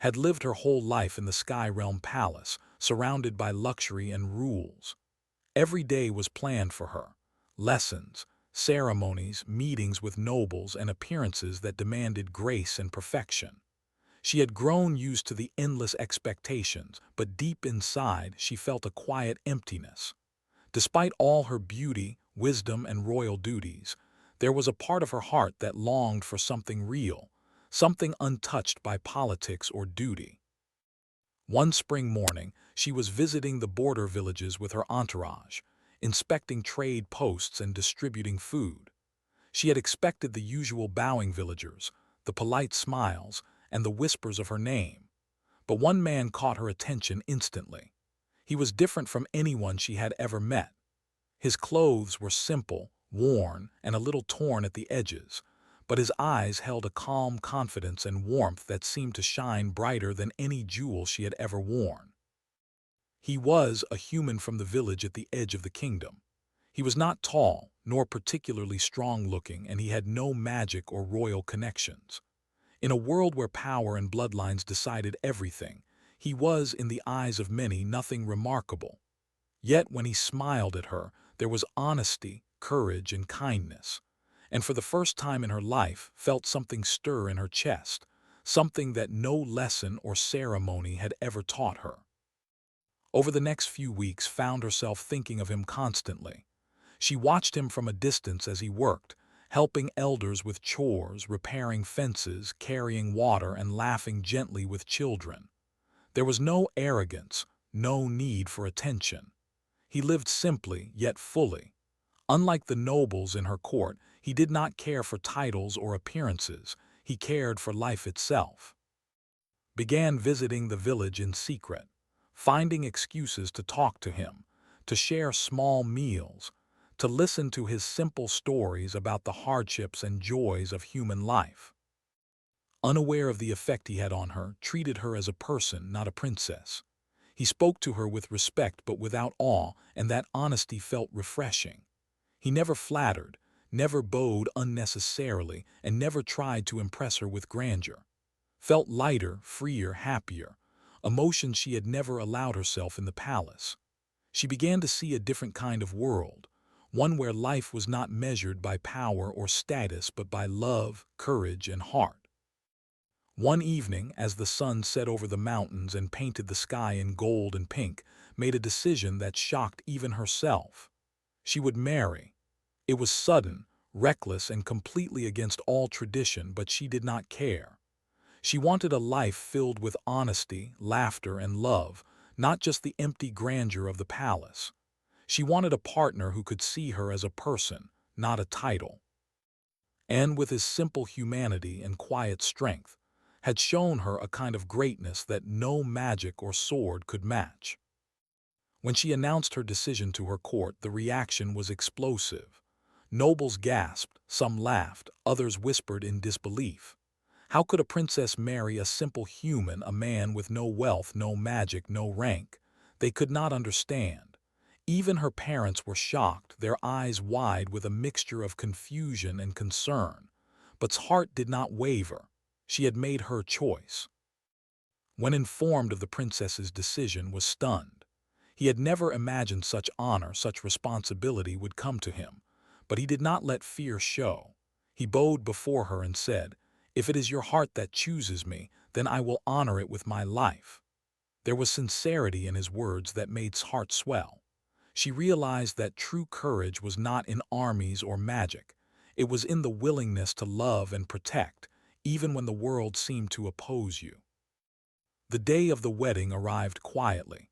had lived her whole life in the Sky Realm Palace, surrounded by luxury and rules. Every day was planned for her. Lessons, ceremonies, meetings with nobles, and appearances that demanded grace and perfection. She had grown used to the endless expectations, but deep inside she felt a quiet emptiness. Despite all her beauty, wisdom, and royal duties, there was a part of her heart that longed for something real, something untouched by politics or duty. One spring morning, she was visiting the border villages with her entourage, inspecting trade posts and distributing food. She had expected the usual bowing villagers, the polite smiles, and the whispers of her name. But one man caught her attention instantly. He was different from anyone she had ever met. His clothes were simple, worn, and a little torn at the edges, but his eyes held a calm confidence and warmth that seemed to shine brighter than any jewel she had ever worn. He was a human from the village at the edge of the kingdom. He was not tall, nor particularly strong-looking, and he had no magic or royal connections. In a world where power and bloodlines decided everything, he was, in the eyes of many, nothing remarkable. Yet when he smiled at her, there was honesty, courage, and kindness. And for the first time in her life, felt something stir in her chest, something that no lesson or ceremony had ever taught her. Over the next few weeks, found herself thinking of him constantly. She watched him from a distance as he worked, helping elders with chores, repairing fences, carrying water, and laughing gently with children. There was no arrogance, no need for attention. He lived simply, yet fully. Unlike the nobles in her court, he did not care for titles or appearances. He cared for life itself. Began visiting the village in secret, finding excuses to talk to him, to share small meals, to listen to his simple stories about the hardships and joys of human life. Unaware of the effect he had on her, treated her as a person, not a princess. He spoke to her with respect but without awe, and that honesty felt refreshing. He never flattered, never bowed unnecessarily, and never tried to impress her with grandeur. Felt lighter, freer, happier, emotions she had never allowed herself in the palace. She began to see a different kind of world, one where life was not measured by power or status but by love, courage, and heart. One evening, as the sun set over the mountains and painted the sky in gold and pink, made a decision that shocked even herself. She would marry. It was sudden, reckless, and completely against all tradition, but she did not care. She wanted a life filled with honesty, laughter, and love, not just the empty grandeur of the palace. She wanted a partner who could see her as a person, not a title. And with his simple humanity and quiet strength, had shown her a kind of greatness that no magic or sword could match. When she announced her decision to her court, the reaction was explosive. Nobles gasped, some laughed, others whispered in disbelief. How could a princess marry a simple human, a man with no wealth, no magic, no rank? They could not understand. Even her parents were shocked, their eyes wide with a mixture of confusion and concern. But's heart did not waver. She had made her choice. When informed of the princess's decision, was stunned. He had never imagined such honor, such responsibility would come to him. But he did not let fear show. He bowed before her and said, "If it is your heart that chooses me, then I will honor it with my life." There was sincerity in his words that made his heart swell. She realized that true courage was not in armies or magic. It was in the willingness to love and protect, even when the world seemed to oppose you. The day of the wedding arrived quietly.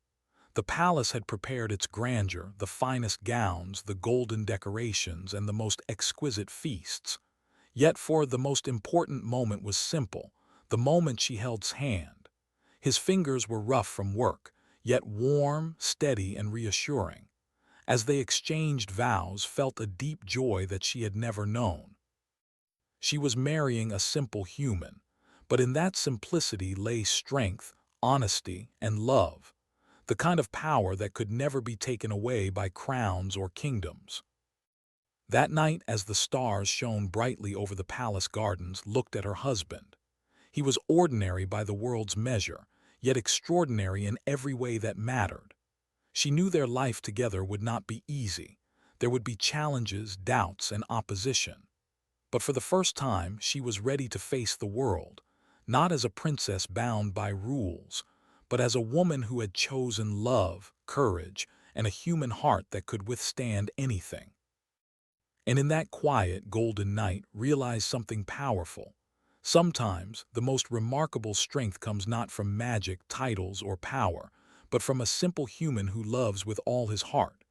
The palace had prepared its grandeur, the finest gowns, the golden decorations, and the most exquisite feasts. Yet for the most important moment was simple, the moment she held his hand. His fingers were rough from work, yet warm, steady, and reassuring. As they exchanged vows, felt a deep joy that she had never known. She was marrying a simple human, but in that simplicity lay strength, honesty, and love, the kind of power that could never be taken away by crowns or kingdoms. That night, as the stars shone brightly over the palace gardens, looked at her husband. He was ordinary by the world's measure, yet extraordinary in every way that mattered. She knew their life together would not be easy. There would be challenges, doubts, and opposition. But for the first time, she was ready to face the world, not as a princess bound by rules, but as a woman who had chosen love, courage, and a human heart that could withstand anything. And in that quiet, golden night, realized something powerful. Sometimes, the most remarkable strength comes not from magic, titles, or power, but from a simple human who loves with all his heart.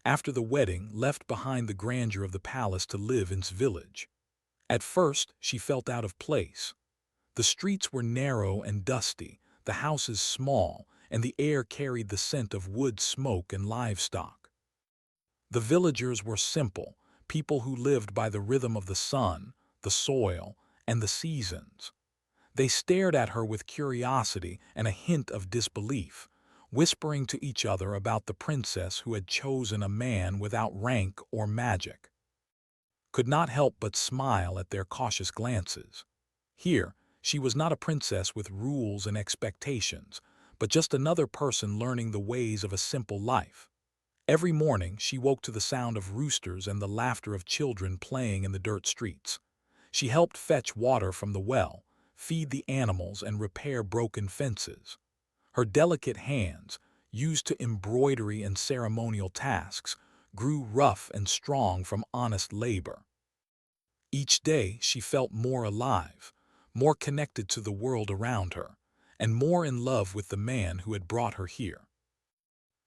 After the wedding, left behind the grandeur of the palace to live in its village. At first, she felt out of place. The streets were narrow and dusty, the houses small, and the air carried the scent of wood smoke and livestock. The villagers were simple, people who lived by the rhythm of the sun, the soil, and the seasons. They stared at her with curiosity and a hint of disbelief, whispering to each other about the princess who had chosen a man without rank or magic. Could not help but smile at their cautious glances. Here, she was not a princess with rules and expectations, but just another person learning the ways of a simple life. Every morning, she woke to the sound of roosters and the laughter of children playing in the dirt streets. She helped fetch water from the well, feed the animals, and repair broken fences. Her delicate hands, used to embroidery and ceremonial tasks, grew rough and strong from honest labor. Each day she felt more alive, more connected to the world around her, and more in love with the man who had brought her here.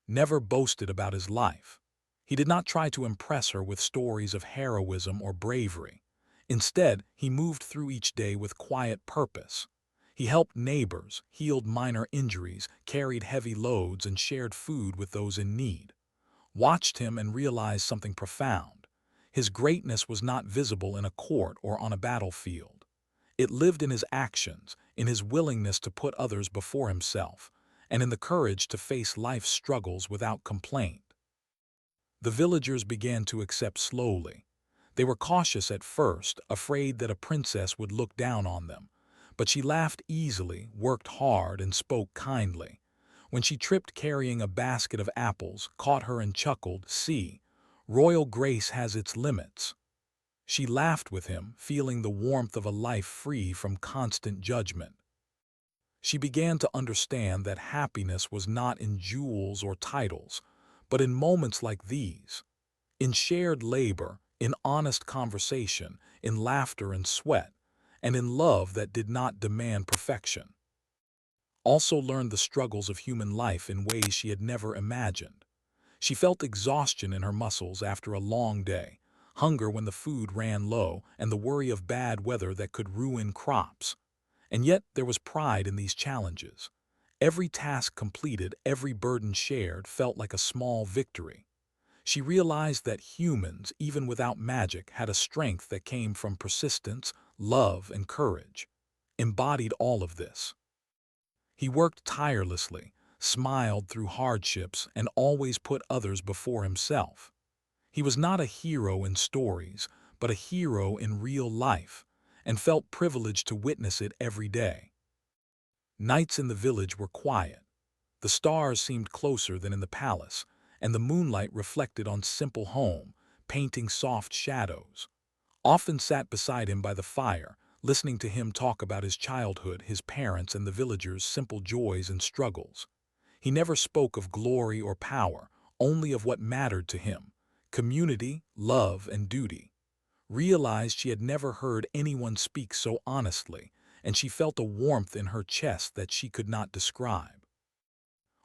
Never boasted about his life. He did not try to impress her with stories of heroism or bravery. Instead, he moved through each day with quiet purpose. He helped neighbors, healed minor injuries, carried heavy loads, and shared food with those in need. Watched him and realized something profound. His greatness was not visible in a court or on a battlefield. It lived in his actions, in his willingness to put others before himself, and in the courage to face life's struggles without complaint. The villagers began to accept slowly. They were cautious at first, afraid that a princess would look down on them. But she laughed easily, worked hard, and spoke kindly. When she tripped carrying a basket of apples, caught her and chuckled, "See, royal grace has its limits." She laughed with him, feeling the warmth of a life free from constant judgment. She began to understand that happiness was not in jewels or titles, but in moments like these, in shared labor, in honest conversation, in laughter and sweat, and in love that did not demand perfection. Also learned the struggles of human life in ways she had never imagined. She felt exhaustion in her muscles after a long day, hunger when the food ran low, and the worry of bad weather that could ruin crops. And yet there was pride in these challenges. Every task completed, every burden shared, felt like a small victory. She realized that humans, even without magic, had a strength that came from persistence, love, and courage. Embodied all of this. He worked tirelessly, smiled through hardships, and always put others before himself. He was not a hero in stories, but a hero in real life, and felt privileged to witness it every day. Nights in the village were quiet. The stars seemed closer than in the palace, and the moonlight reflected on simple home, painting soft shadows. Often sat beside him by the fire, listening to him talk about his childhood, his parents, and the villagers' simple joys and struggles. He never spoke of glory or power, only of what mattered to him: community, love, and duty. Realized she had never heard anyone speak so honestly, and she felt a warmth in her chest that she could not describe.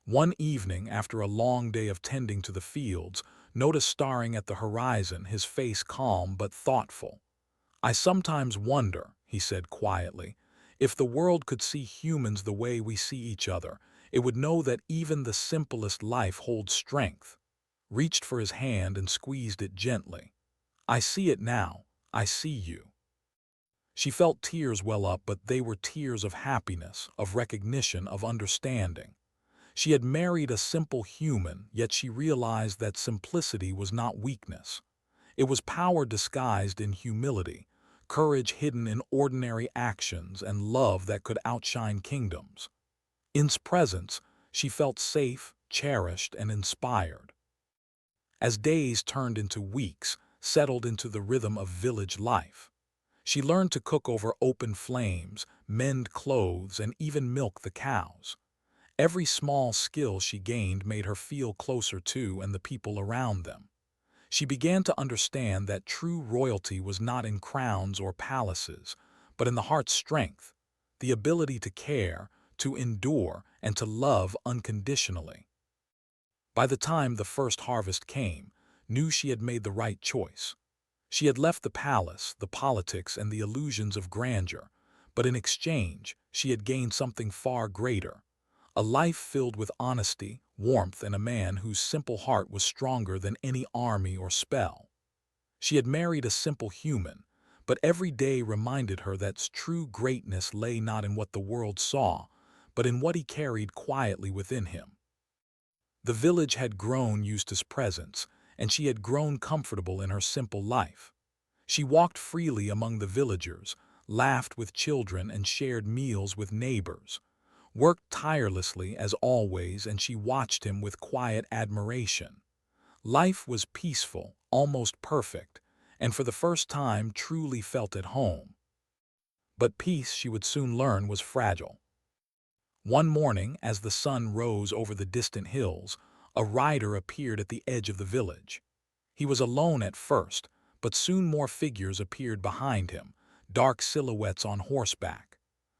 One evening, after a long day of tending to the fields, noticed staring at the horizon, his face calm but thoughtful. "I sometimes wonder," he said quietly, "if the world could see humans the way we see each other, it would know that even the simplest life holds strength." Reached for his hand and squeezed it gently. "I see it now. I see you." She felt tears well up, but they were tears of happiness, of recognition, of understanding. She had married a simple human, yet she realized that simplicity was not weakness. It was power disguised in humility, courage hidden in ordinary actions, and love that could outshine kingdoms. In his presence, she felt safe, cherished, and inspired. As days turned into weeks, settled into the rhythm of village life, she learned to cook over open flames, mend clothes, and even milk the cows. Every small skill she gained made her feel closer to and the people around them. She began to understand that true royalty was not in crowns or palaces, but in the heart's strength, the ability to care, to endure, and to love unconditionally. By the time the first harvest came, knew she had made the right choice. She had left the palace, the politics, and the illusions of grandeur, but in exchange, she had gained something far greater: a life filled with honesty, warmth, and a man whose simple heart was stronger than any army or spell. She had married a simple human, but every day reminded her that true greatness lay not in what the world saw, but in what he carried quietly within him. The village had grown used to his presence, and she had grown comfortable in her simple life. She walked freely among the villagers, laughed with children, and shared meals with neighbors. Worked tirelessly as always, and she watched him with quiet admiration. Life was peaceful, almost perfect, and for the first time truly felt at home. But peace, she would soon learn, was fragile. One morning, as the sun rose over the distant hills, a rider appeared at the edge of the village. He was alone at first, but soon more figures appeared behind him, dark silhouettes on horseback.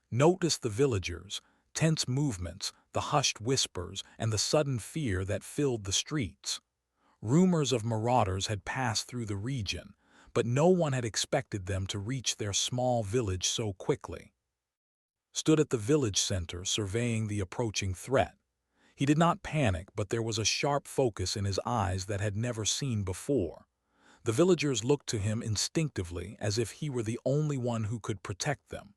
Notice the villagers, tense movements, the hushed whispers, and the sudden fear that filled the streets. Rumors of marauders had passed through the region, but no one had expected them to reach their small village so quickly. Stood at the village center, surveying the approaching threat. He did not panic, but there was a sharp focus in his eyes that had never seen before. The villagers looked to him instinctively, as if he were the only one who could protect them.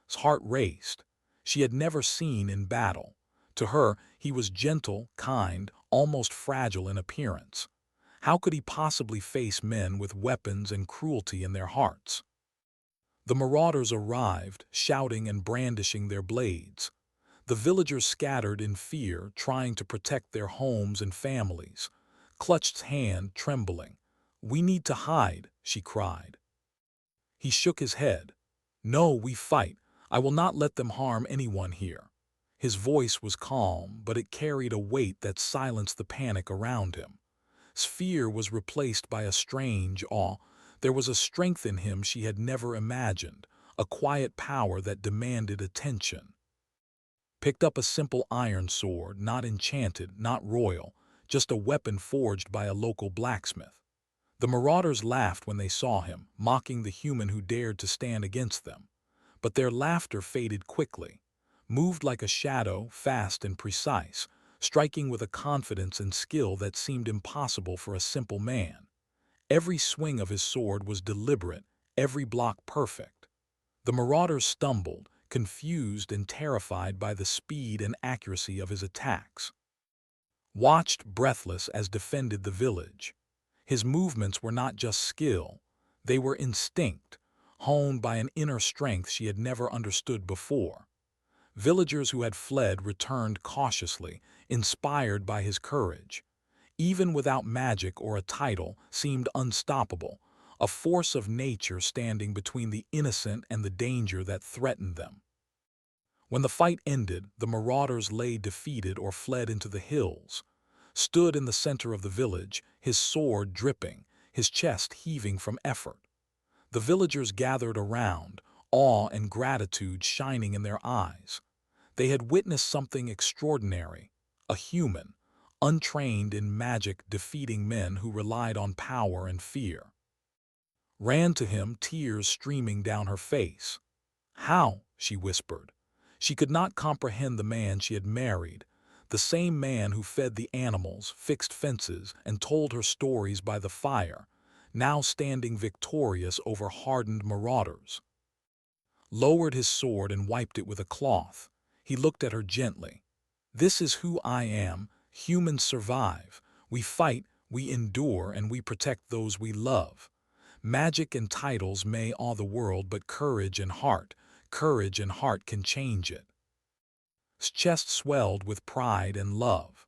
His heart raced. She had never seen in battle. To her, he was gentle, kind, almost fragile in appearance. How could he possibly face men with weapons and cruelty in their hearts? The marauders arrived, shouting and brandishing their blades. The villagers scattered in fear, trying to protect their homes and families. Clutched hand, trembling. "We need to hide," she cried. He shook his head. "No, we fight. I will not let them harm anyone here." His voice was calm, but it carried a weight that silenced the panic around him. His fear was replaced by a strange awe. There was a strength in him she had never imagined, a quiet power that demanded attention. Picked up a simple iron sword, not enchanted, not royal, just a weapon forged by a local blacksmith. The marauders laughed when they saw him, mocking the human who dared to stand against them. But their laughter faded quickly. Moved like a shadow, fast and precise, striking with a confidence and skill that seemed impossible for a simple man. Every swing of his sword was deliberate, every block perfect. The marauders stumbled, confused and terrified by the speed and accuracy of his attacks. Watched breathless as defended the village. His movements were not just skill, they were instinct, honed by an inner strength she had never understood before. Villagers who had fled returned cautiously, inspired by his courage. Even without magic or a title, seemed unstoppable, a force of nature standing between the innocent and the danger that threatened them. When the fight ended, the marauders lay defeated or fled into the hills. Stood in the center of the village, his sword dripping, his chest heaving from effort. The villagers gathered around, awe and gratitude shining in their eyes. They had witnessed something extraordinary, a human, untrained in magic, defeating men who relied on power and fear. Ran to him, tears streaming down her face. "How?" she whispered. She could not comprehend the man she had married, the same man who fed the animals, fixed fences, and told her stories by the fire, now standing victorious over hardened marauders. Lowered his sword and wiped it with a cloth. He looked at her gently. "This is who I am. Humans survive. We fight, we endure, and we protect those we love. Magic and titles may awe the world, but courage and heart can change it. His chest swelled with pride and love.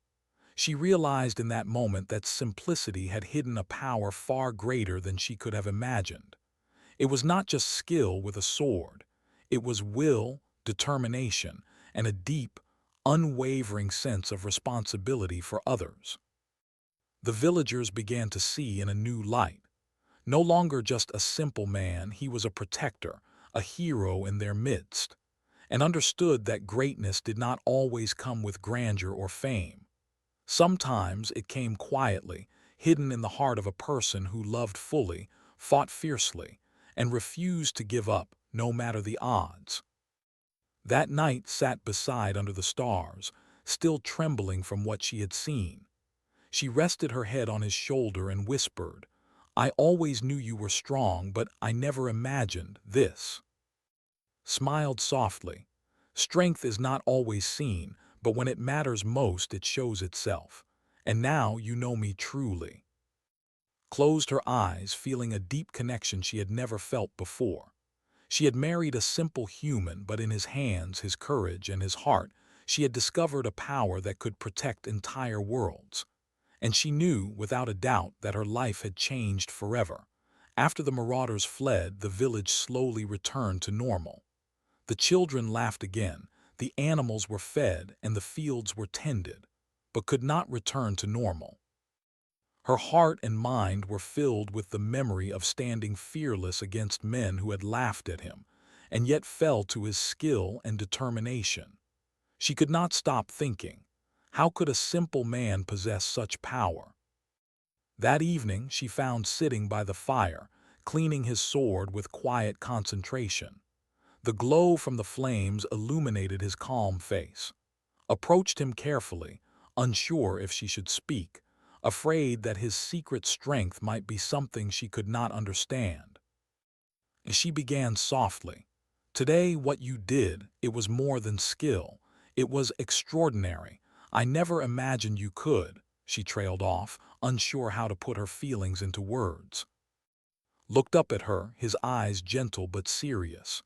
She realized in that moment that simplicity had hidden a power far greater than she could have imagined. It was not just skill with a sword. It was will, determination, and a deep, unwavering sense of responsibility for others. The villagers began to see in a new light. No longer just a simple man, he was a protector, a hero in their midst, and understood that greatness did not always come with grandeur or fame. Sometimes it came quietly, hidden in the heart of a person who loved fully, fought fiercely, and refused to give up, no matter the odds. That night sat beside under the stars, still trembling from what she had seen. She rested her head on his shoulder and whispered, "I always knew you were strong, but I never imagined this." Smiled softly. Strength is not always seen, but when it matters most, it shows itself. And now you know me truly. Closed her eyes, feeling a deep connection she had never felt before. She had married a simple human, but in his hands, his courage, and his heart, she had discovered a power that could protect entire worlds. And she knew, without a doubt, that her life had changed forever. After the marauders fled, the village slowly returned to normal. The children laughed again, the animals were fed, and the fields were tended, but could not return to normal. Her heart and mind were filled with the memory of standing fearless against men who had laughed at him, and yet fell to his skill and determination. She could not stop thinking, how could a simple man possess such power? That evening she found sitting by the fire, cleaning his sword with quiet concentration. The glow from the flames illuminated his calm face. Approached him carefully, unsure if she should speak, afraid that his secret strength might be something she could not understand. She began softly. "Today, what you did, it was more than skill. It was extraordinary. I never imagined you could," she trailed off, unsure how to put her feelings into words. Looked up at her, his eyes gentle but serious.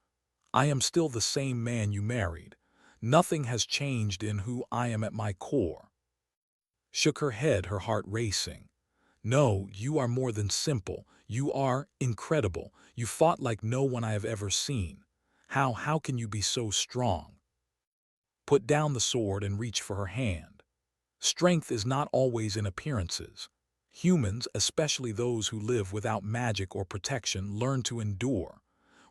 "I am still the same man you married. Nothing has changed in who I am at my core." Shook her head, her heart racing. "No, you are more than simple. You are incredible. You fought like no one I have ever seen. How can you be so strong?" Put down the sword and reach for her hand. Strength is not always in appearances. Humans, especially those who live without magic or protection, learn to endure.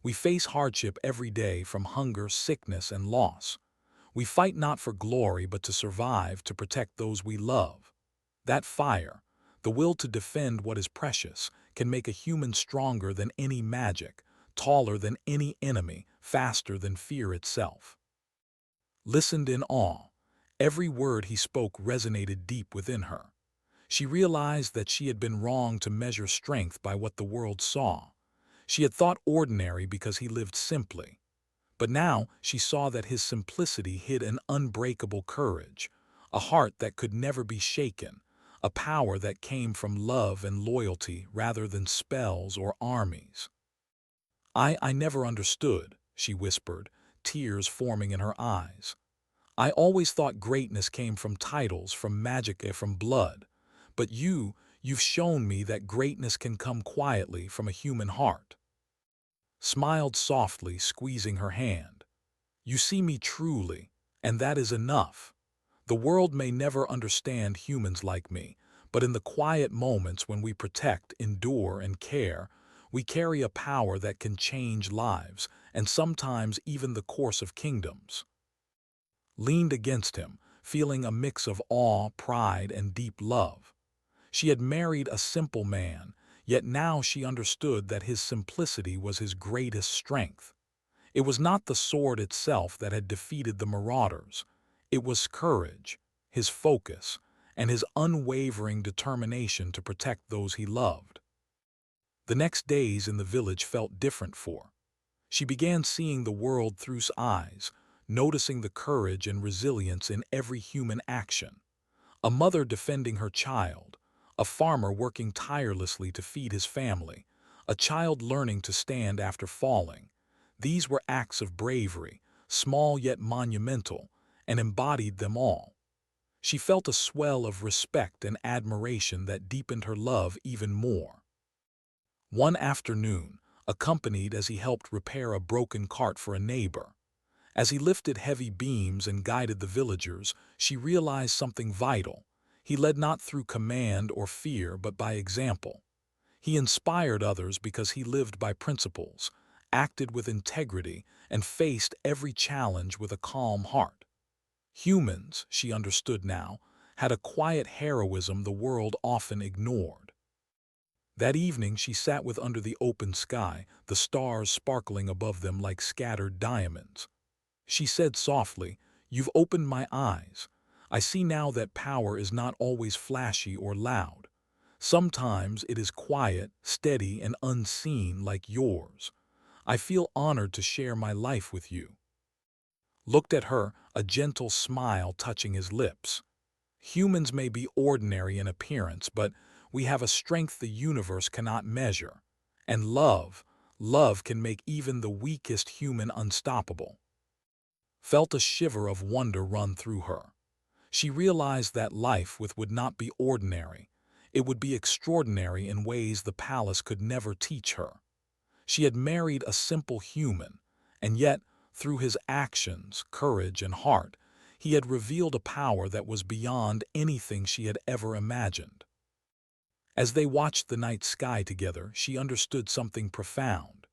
We face hardship every day, from hunger, sickness, and loss. We fight not for glory but to survive, to protect those we love. That fire, the will to defend what is precious, can make a human stronger than any magic, taller than any enemy, faster than fear itself. Listened in awe. Every word he spoke resonated deep within her. She realized that she had been wrong to measure strength by what the world saw. She had thought ordinary because he lived simply. But now she saw that his simplicity hid an unbreakable courage, a heart that could never be shaken, a power that came from love and loyalty rather than spells or armies. I never understood," she whispered, tears forming in her eyes. "I always thought greatness came from titles, from magic, from blood. But you've shown me that greatness can come quietly from a human heart." Smiled softly, squeezing her hand. "You see me truly, and that is enough. The world may never understand humans like me, but in the quiet moments when we protect, endure, and care, we carry a power that can change lives, and sometimes even the course of kingdoms." Leaned against him, feeling a mix of awe, pride, and deep love. She had married a simple man, yet now she understood that his simplicity was his greatest strength. It was not the sword itself that had defeated the marauders. It was courage, his focus, and his unwavering determination to protect those he loved. The next days in the village felt different for her. She began seeing the world through his eyes, noticing the courage and resilience in every human action. A mother defending her child, a farmer working tirelessly to feed his family, a child learning to stand after falling. These were acts of bravery, small yet monumental, and embodied them all. She felt a swell of respect and admiration that deepened her love even more. One afternoon, accompanied as he helped repair a broken cart for a neighbor. As he lifted heavy beams and guided the villagers, she realized something vital. He led not through command or fear, but by example. He inspired others because he lived by principles, acted with integrity, and faced every challenge with a calm heart. Humans, she understood now, had a quiet heroism the world often ignored. That evening she sat with under the open sky, the stars sparkling above them like scattered diamonds. She said softly, "You've opened my eyes. I see now that power is not always flashy or loud. Sometimes it is quiet, steady, and unseen like yours. I feel honored to share my life with you." Looked at her, a gentle smile touching his lips. Humans may be ordinary in appearance, but we have a strength the universe cannot measure. And love can make even the weakest human unstoppable. Felt a shiver of wonder run through her. She realized that life with would not be ordinary. It would be extraordinary in ways the palace could never teach her. She had married a simple human, and yet, through his actions, courage, and heart, he had revealed a power that was beyond anything she had ever imagined. As they watched the night sky together, she understood something profound.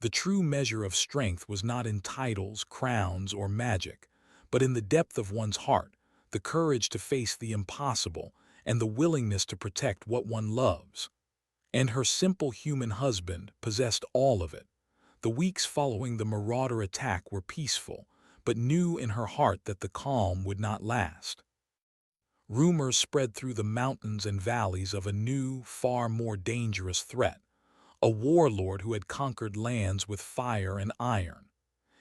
The true measure of strength was not in titles, crowns, or magic, but in the depth of one's heart, the courage to face the impossible, and the willingness to protect what one loves. And her simple human husband possessed all of it. The weeks following the marauder attack were peaceful, but knew in her heart that the calm would not last. Rumors spread through the mountains and valleys of a new, far more dangerous threat, a warlord who had conquered lands with fire and iron.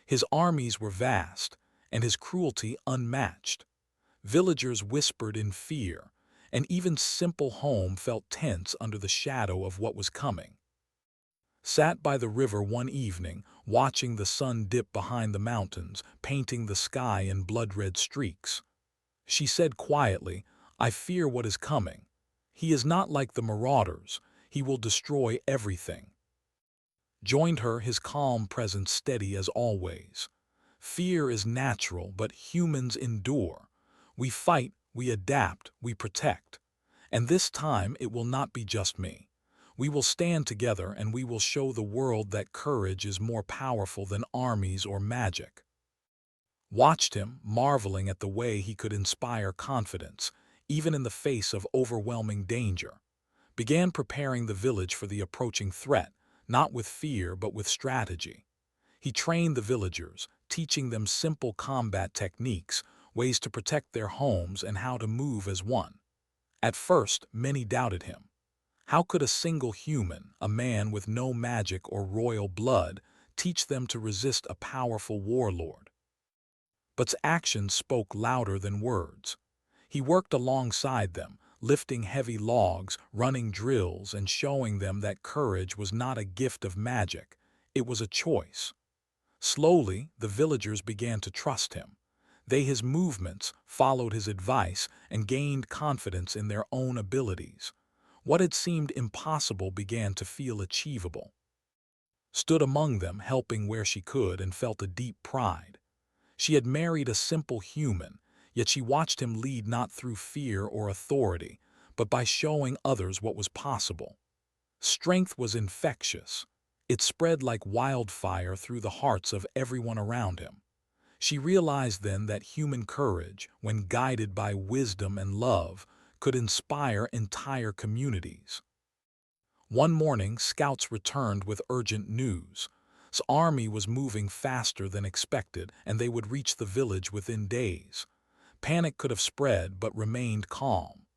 His armies were vast, and his cruelty unmatched. Villagers whispered in fear, and even simple home felt tense under the shadow of what was coming. Sat by the river one evening, watching the sun dip behind the mountains, painting the sky in blood-red streaks. She said quietly, "I fear what is coming. He is not like the marauders. He will destroy everything." Joined her, his calm presence steady as always. Fear is natural, but humans endure. We fight, we adapt, we protect. And this time it will not be just me. We will stand together and we will show the world that courage is more powerful than armies or magic. Watched him, marveling at the way he could inspire confidence, even in the face of overwhelming danger. Began preparing the village for the approaching threat, not with fear but with strategy. He trained the villagers, teaching them simple combat techniques, ways to protect their homes and how to move as one. At first, many doubted him. How could a single human, a man with no magic or royal blood, teach them to resist a powerful warlord? But actions spoke louder than words. He worked alongside them, lifting heavy logs, running drills, and showing them that courage was not a gift of magic, it was a choice. Slowly, the villagers began to trust him. They his movements, followed his advice, and gained confidence in their own abilities. What had seemed impossible began to feel achievable. Stood among them, helping where she could, and felt a deep pride. She had married a simple human, yet she watched him lead not through fear or authority, but by showing others what was possible. Strength was infectious. It spread like wildfire through the hearts of everyone around him. She realized then that human courage, when guided by wisdom and love, could inspire entire communities. One morning, scouts returned with urgent news. His army was moving faster than expected, and they would reach the village within days. Panic could have spread, but remained calm.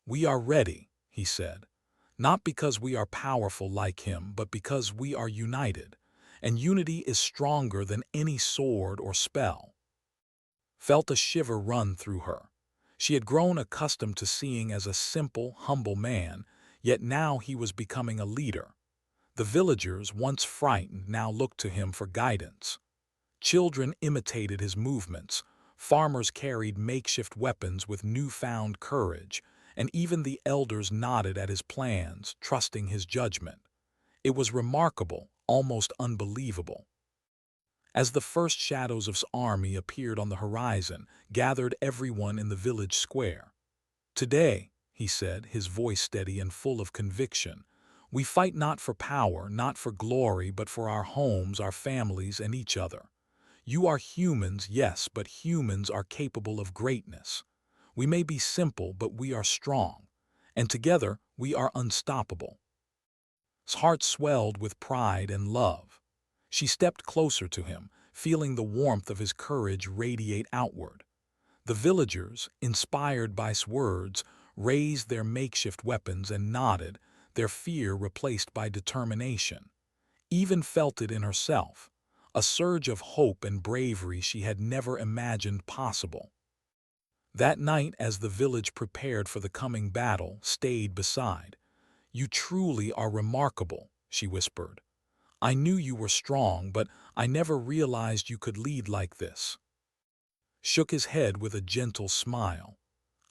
"We are ready," he said. "Not because we are powerful like him, but because we are united. And unity is stronger than any sword or spell." Felt a shiver run through her. She had grown accustomed to seeing as a simple, humble man, yet now he was becoming a leader. The villagers, once frightened, now looked to him for guidance. Children imitated his movements, farmers carried makeshift weapons with newfound courage, and even the elders nodded at his plans, trusting his judgment. It was remarkable, almost unbelievable. As the first shadows of his army appeared on the horizon, gathered everyone in the village square. "Today," he said, his voice steady and full of conviction, "we fight not for power, not for glory, but for our homes, our families, and each other. You are humans, yes, but humans are capable of greatness. We may be simple, but we are strong, and together we are unstoppable." His heart swelled with pride and love. She stepped closer to him, feeling the warmth of his courage radiate outward. The villagers, inspired by his words, raised their makeshift weapons and nodded, their fear replaced by determination. Even felt it in herself, a surge of hope and bravery she had never imagined possible. That night, as the village prepared for the coming battle, stayed beside. "You truly are remarkable," she whispered. "I knew you were strong, but I never realized you could lead like this." Shook his head with a gentle smile.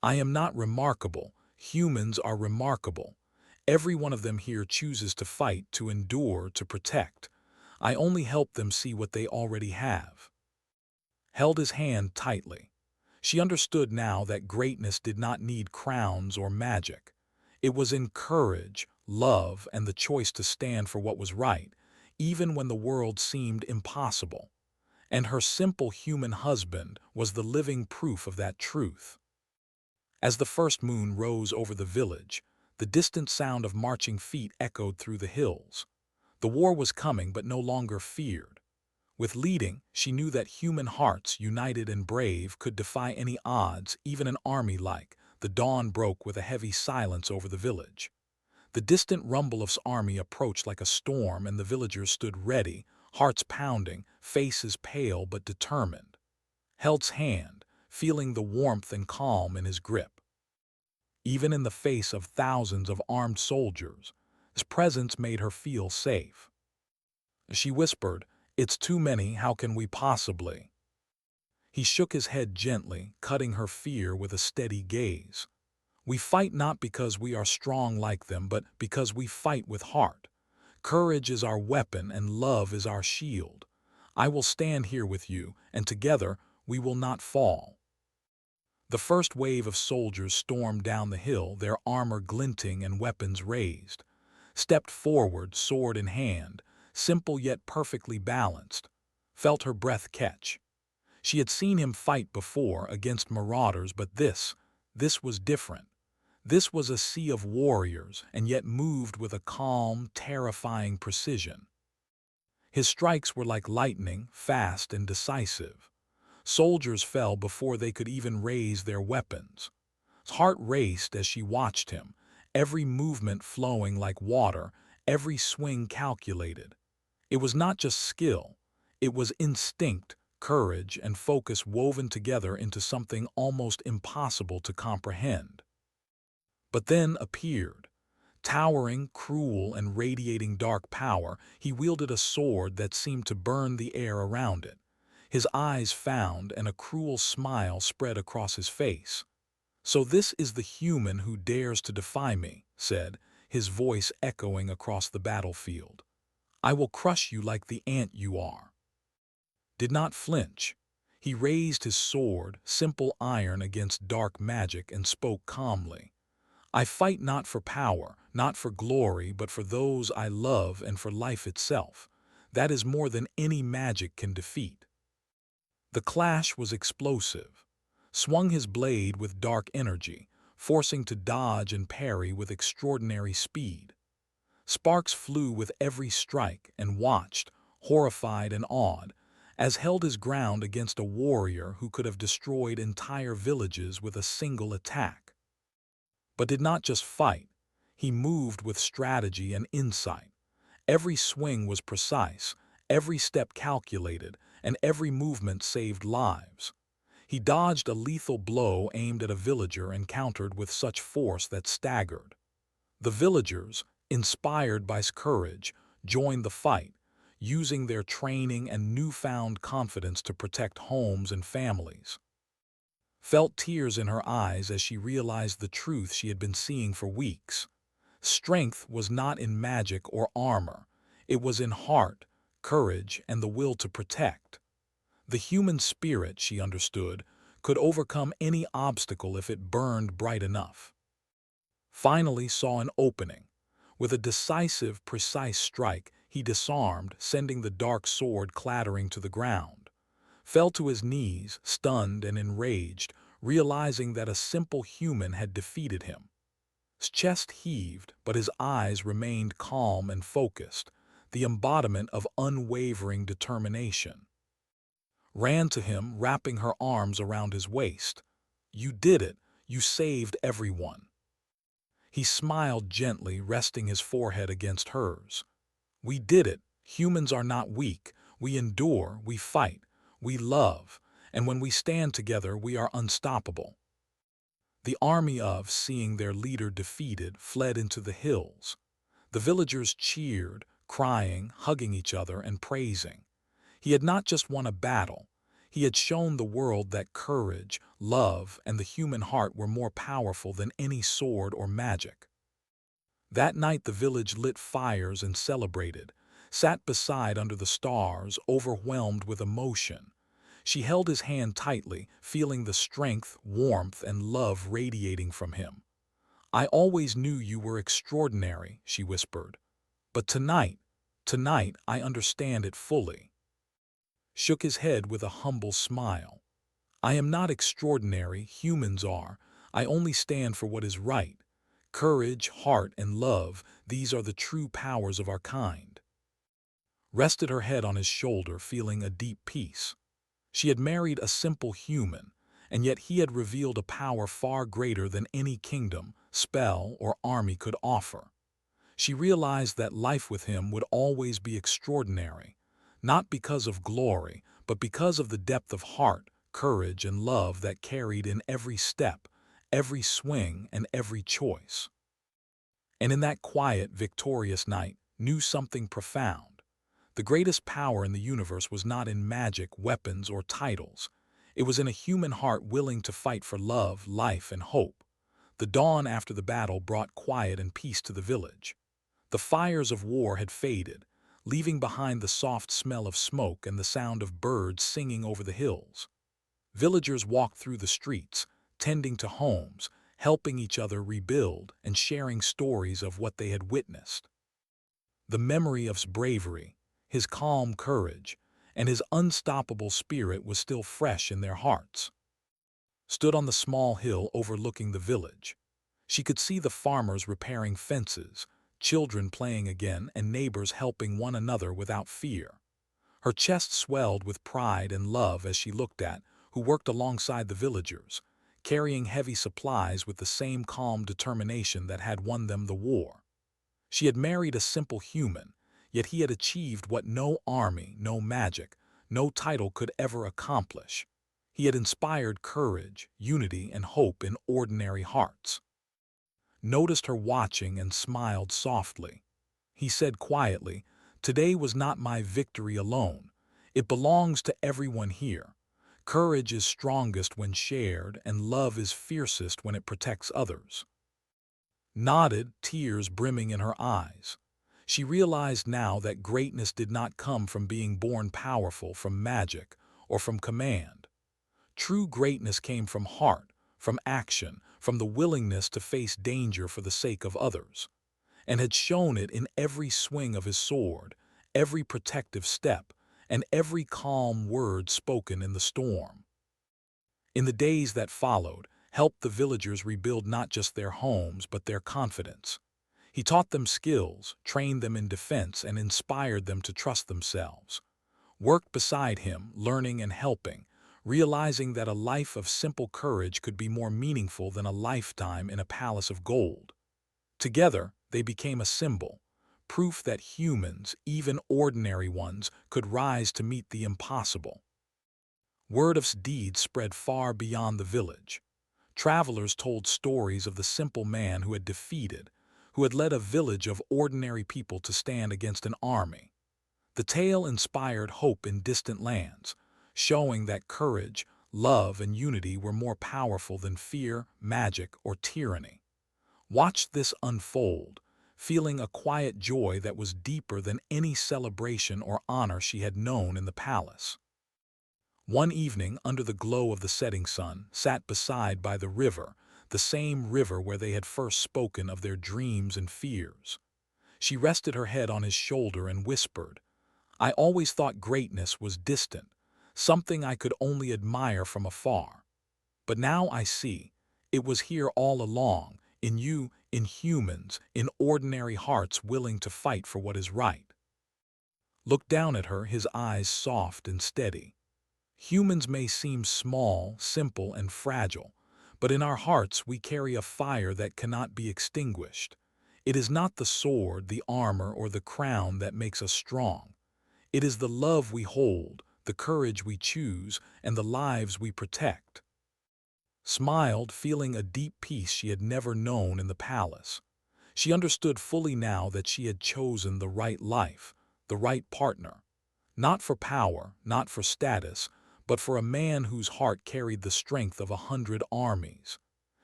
"I am not remarkable. Humans are remarkable. Every one of them here chooses to fight, to endure, to protect. I only help them see what they already have." Held his hand tightly. She understood now that greatness did not need crowns or magic. It was in courage, love, and the choice to stand for what was right, even when the world seemed impossible. And her simple human husband was the living proof of that truth. As the first moon rose over the village, the distant sound of marching feet echoed through the hills. The war was coming, but no longer feared. With leading, she knew that human hearts, united and brave, could defy any odds, even an army like. The dawn broke with a heavy silence over the village. The distant rumble of his army approached like a storm, and the villagers stood ready, hearts pounding, faces pale but determined. Held's hand, feeling the warmth and calm in his grip. Even in the face of thousands of armed soldiers, his presence made her feel safe. She whispered, "It's too many, how can we possibly?" He shook his head gently, cutting her fear with a steady gaze. "We fight not because we are strong like them, but because we fight with heart. Courage is our weapon and love is our shield. I will stand here with you, and together we will not fall." The first wave of soldiers stormed down the hill, their armor glinting and weapons raised. Stepped forward, sword in hand, simple yet perfectly balanced. Felt her breath catch. She had seen him fight before against marauders, but this was different. This was a sea of warriors, and yet moved with a calm, terrifying precision. His strikes were like lightning, fast and decisive. Soldiers fell before they could even raise their weapons. His heart raced as she watched him, every movement flowing like water, every swing calculated. It was not just skill, it was instinct, courage, and focus woven together into something almost impossible to comprehend. But then appeared. Towering, cruel, and radiating dark power, he wielded a sword that seemed to burn the air around it. His eyes found, and a cruel smile spread across his face. "So this is the human who dares to defy me," said, his voice echoing across the battlefield. "I will crush you like the ant you are." Did not flinch. He raised his sword, simple iron against dark magic, and spoke calmly. "I fight not for power, not for glory, but for those I love and for life itself. That is more than any magic can defeat." The clash was explosive. Swung his blade with dark energy, forcing to dodge and parry with extraordinary speed. Sparks flew with every strike, and watched, horrified and awed, as held his ground against a warrior who could have destroyed entire villages with a single attack. But did not just fight. He moved with strategy and insight. Every swing was precise, every step calculated, and every movement saved lives. He dodged a lethal blow aimed at a villager and countered with such force that staggered. The villagers, inspired by his courage, joined the fight, using their training and newfound confidence to protect homes and families. Felt tears in her eyes as she realized the truth she had been seeing for weeks. Strength was not in magic or armor. It was in heart, courage, and the will to protect. The human spirit, she understood, could overcome any obstacle if it burned bright enough. Finally saw an opening. With a decisive, precise strike, he disarmed, sending the dark sword clattering to the ground. Fell to his knees, stunned and enraged, realizing that a simple human had defeated him. His chest heaved, but his eyes remained calm and focused, the embodiment of unwavering determination. Ran to him, wrapping her arms around his waist. "You did it. You saved everyone." He smiled gently, resting his forehead against hers. "We did it. Humans are not weak. We endure, we fight, we love, and when we stand together, we are unstoppable." The army of, seeing their leader defeated, fled into the hills. The villagers cheered, crying, hugging each other, and praising. He had not just won a battle. He had shown the world that courage, love, and the human heart were more powerful than any sword or magic. That night the village lit fires and celebrated, sat beside under the stars, overwhelmed with emotion. She held his hand tightly, feeling the strength, warmth, and love radiating from him. "I always knew you were extraordinary," she whispered. "But tonight I understand it fully." Shook his head with a humble smile. "I am not extraordinary, humans are. I only stand for what is right. Courage, heart, and love, these are the true powers of our kind." Rested her head on his shoulder, feeling a deep peace. She had married a simple human, and yet he had revealed a power far greater than any kingdom, spell, or army could offer. She realized that life with him would always be extraordinary, not because of glory, but because of the depth of heart, courage, and love that carried in every step, every swing, and every choice. And in that quiet, victorious night, knew something profound. The greatest power in the universe was not in magic, weapons, or titles. It was in a human heart willing to fight for love, life, and hope. The dawn after the battle brought quiet and peace to the village. The fires of war had faded, leaving behind the soft smell of smoke and the sound of birds singing over the hills. Villagers walked through the streets, tending to homes, helping each other rebuild, and sharing stories of what they had witnessed. The memory of his bravery, his calm courage, and his unstoppable spirit was still fresh in their hearts. Stood on the small hill overlooking the village. She could see the farmers repairing fences, children playing again, and neighbors helping one another without fear. Her chest swelled with pride and love as she looked at who worked alongside the villagers, carrying heavy supplies with the same calm determination that had won them the war. She had married a simple human, yet he had achieved what no army, no magic, no title could ever accomplish. He had inspired courage, unity, and hope in ordinary hearts. Noticed her watching and smiled softly. He said quietly, "Today was not my victory alone. It belongs to everyone here. Courage is strongest when shared, and love is fiercest when it protects others." Nodded, tears brimming in her eyes. She realized now that greatness did not come from being born powerful, from magic, or from command. True greatness came from heart, from action, from the willingness to face danger for the sake of others, and had shown it in every swing of his sword, every protective step, and every calm word spoken in the storm. In the days that followed, helped the villagers rebuild not just their homes but their confidence. He taught them skills, trained them in defense, and inspired them to trust themselves. Worked beside him, learning and helping, realizing that a life of simple courage could be more meaningful than a lifetime in a palace of gold. Together, they became a symbol, proof that humans, even ordinary ones, could rise to meet the impossible. Word of his deeds spread far beyond the village. Travelers told stories of the simple man who had defeated, who had led a village of ordinary people to stand against an army. The tale inspired hope in distant lands, showing that courage, love, and unity were more powerful than fear, magic, or tyranny. Watched this unfold, feeling a quiet joy that was deeper than any celebration or honor she had known in the palace. One evening, under the glow of the setting sun, sat beside by the river, the same river where they had first spoken of their dreams and fears. She rested her head on his shoulder and whispered, "I always thought greatness was distant, something I could only admire from afar. But now I see, it was here all along, in you, in humans, in ordinary hearts willing to fight for what is right." Looked down at her, his eyes soft and steady. Humans may seem small, simple, and fragile, but in our hearts we carry a fire that cannot be extinguished. It is not the sword, the armor, or the crown that makes us strong. It is the love we hold, the courage we choose, and the lives we protect. Smiled, feeling a deep peace she had never known in the palace. She understood fully now that she had chosen the right life, the right partner. Not for power, not for status, but for a man whose heart carried the strength of 100 armies.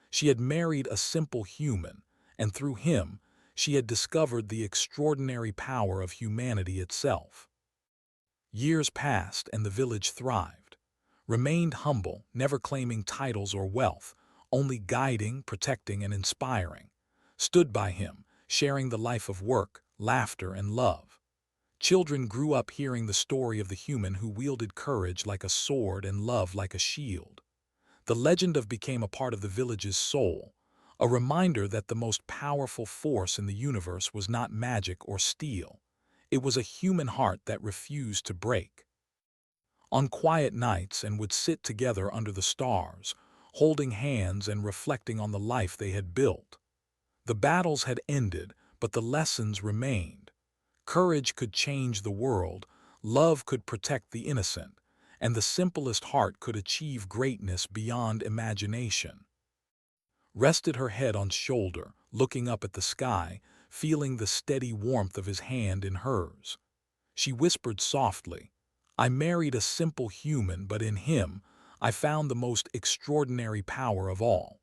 She had married a simple human, and through him, she had discovered the extraordinary power of humanity itself. Years passed and the village thrived, remained humble, never claiming titles or wealth, only guiding, protecting, and inspiring. Stood by him, sharing the life of work, laughter, and love. Children grew up hearing the story of the human who wielded courage like a sword and love like a shield. The legend of became a part of the village's soul, a reminder that the most powerful force in the universe was not magic or steel. It was a human heart that refused to break. On quiet nights and would sit together under the stars, holding hands and reflecting on the life they had built. The battles had ended, but the lessons remained. Courage could change the world, love could protect the innocent, and the simplest heart could achieve greatness beyond imagination. Rested her head on shoulder, looking up at the sky, feeling the steady warmth of his hand in hers. She whispered softly, "I married a simple human, but in him I found the most extraordinary power of all."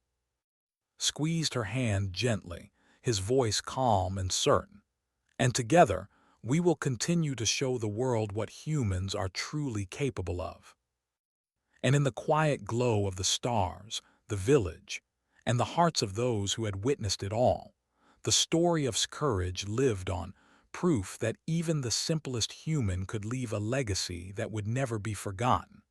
Squeezed her hand gently, his voice calm and certain. "And together, we will continue to show the world what humans are truly capable of." And in the quiet glow of the stars, the village, and the hearts of those who had witnessed it all, the story of courage lived on, proof that even the simplest human could leave a legacy that would never be forgotten.